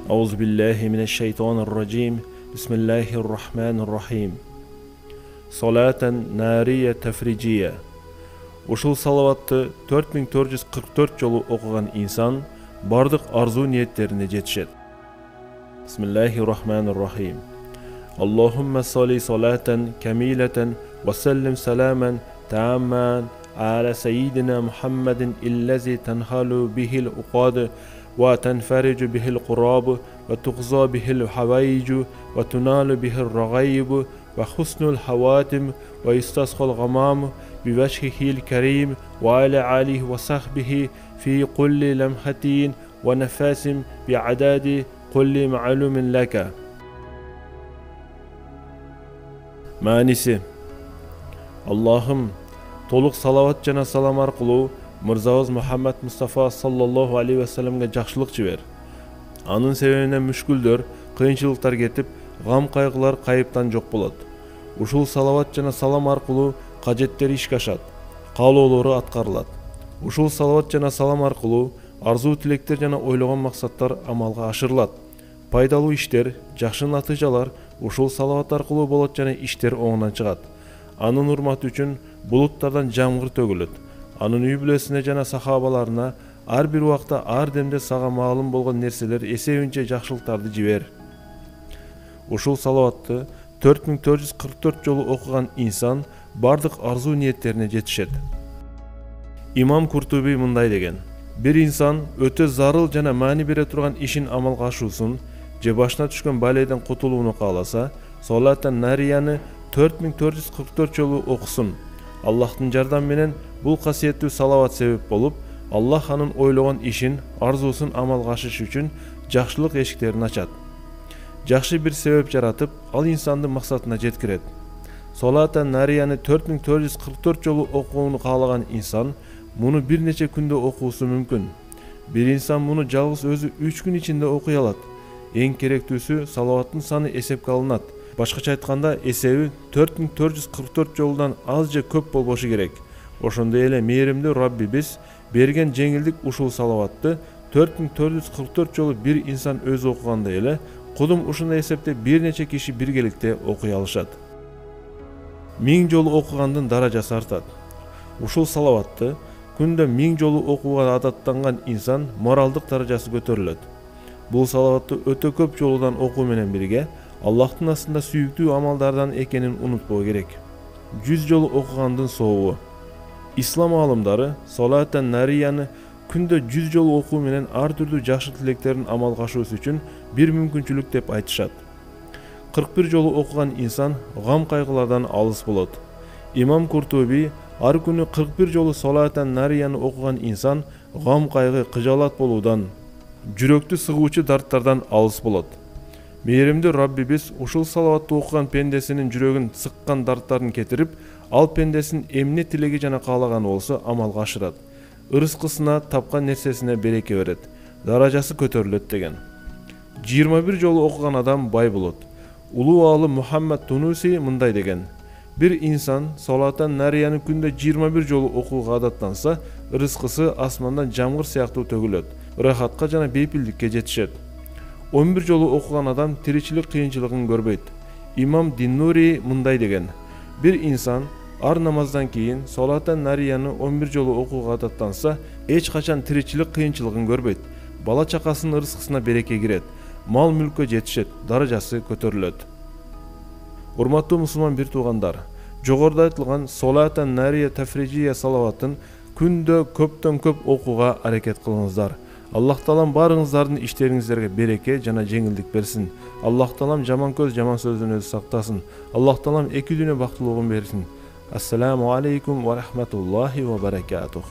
Euzubillahimineşşeytanirracim. Bismillahirrahmanirrahim. Salaten nariye tefriciye. Ушул салаватты 4444 жолу окуган инсан бардык арзу ниеттерине жетишет. Bismillahirrahmanirrahim. Allahümme salli salaten kamileten ve sellim selamen tamman ala seyyidina Muhammedin illezi tenhalu bihil uqad ve tenfericu bihil qurab ve tuğza bihil havaycu ve tunalu bihil ragayb ve husnul havatim ve istaskhal gamam biveçhihil kerim ve ala alihi ve sahbihi fi kulli lemhatin ve nefasim bi'adadi kulli ma'lumin laka. Manisi: Allah'ım толук салават жана салам аркылуу мырзабыз Muhammed Mustafa sallallahu aleyhi ve sellemге жакшылык жибер. Анын себебинен мүшкүлдөр, кыйынчылыктар кетип, гам кайгылар кайыптан жок болот. Ушул салават жана салам аркылуу кажеттер ишке ашат, каалоолору аткарылат. Ушул салават жана салам аркылуу арзуу тилектер жана ойлогон максаттар амалга ашырылат. Пайдалуу иштер, жакшы натыйжалар ушул салават аркылуу болот жана иштер оңунан чыгат. Анын урматы үчүн булуттардан жамгыр төгүлөт. Анын үй бүлөсүнө жана сахабаларына ар бир убакта ар демде сага маалым болгон нерселер эсебинче жакшылыктарды жибер. Ушул салаватты 4444 жолу окуган инсан бардык арзуу ниеттерине жетишет. Имам Куртуби мындай деген: бир инсан өтө зарыл жана маани бере турган ишин амалга ашуусун же башына түшкөн балейден кутулууну кааласа, салатан нарияны 4444 жолу окусун. Аллахтын жардамы менен бул касиеттүү салават себеп болуп, Аллах анын ойлогон ишин, арзуусун амалга ашыш үчүн жакшылык эшиктерин ачат. Жакшы бир себеп жаратып, ал инсанды максатына жеткирет. Салатан нарияны 4444 жолу окууну каалаган инсан муну бир нече күндө окуусу мүмкүн. Бир инсан муну жалгыз өзү 3 күн ичинде окуй алат. Эң керектүүсү салаваттын саны эсепке алынат. Башкача айтканда, эсеби 4444 жолудан аз же көп болбошу керек. Ошондой эле мээримдүү Раббибиз берген жеңилдик ушул салаватты 4444 жолу бир инсан өзү окугандай эле, кудум ушундай эсепте бир нече киши биргеликте окуй алышат. 1000 жолу окугандын даражасы артат. Ушул салаватты күндө 1000 жолу окууга адаттанган инсан моралдык даражасы көтөрүлөт. Бул салаватты өтө көп жолудан окуу менен бирге Аллахтын астында сүйүктүү амалдардан экенин унутпоо керек. 100 жолу окугандын сообу. Ислам аалымдары салатан нарияны күндө 100 жолу окуу менен ар түрдүү жакшы тилектерин амалга ашуусу үчүн бир мүмкүнчүлүк деп айтышат. 41 жолу окуган инсан гам кайгылардан алыс болот. Имам Куртуби ар күнү 41 жолу салатан нарияны окуган инсан гам кайгы, кыжаалат болуудан, жүрөктү сыгуучу дарттардан алыс болот. Мээримдүү Раббибиз ушул салаватты окуган пендесинин жүрөгүн сыккан дарттарын кетирип, ал пендесин эмне тилеги жана каалаганы болсо амалга ашырат. Ырыскысына, тапкан нерсесине береке берет, даражасы көтөрүлөт деген. 21 жолу окуган адам бай болот. Улуу аалым Мухаммед Тунуси мындай деген: бир инсан салатан нарияны күндө 21 жолу окууга адаттанса, ырыскысы асмандан жамгыр сыяктуу төгүлөт, ырахатка жана бейпилдикке жетишет. 11 жолу окуган адам тиричилик кыйынчылыгын көрбөйт. Имам Диннури мындай деген: бир инсан ар намаздан кийин салатан нарияны 11 жолу окууга адаттанса, эч качан тиричилик кыйынчылыгын көрбөйт. Бала чакасынын ырыскысына береке кирет, мал мүлккө жетишет, даражасы көтөрүлөт. Урматтуу мусулман бир туугандар, жогоруда айтылган салатан нария тефрижия салаватын күндө көптөн көп окууга аракет кылыңыздар. Аллах таалам барыңыздардын иштериңиздерге береке жана жеңилдик берсин. Аллах таалам жаман көз, жаман сөздөн өзү сактасын. Аллах таалам эки дүйнө бактылыгын берсин. Ассаламу алейкум ва рахматуллахи ва баракатух.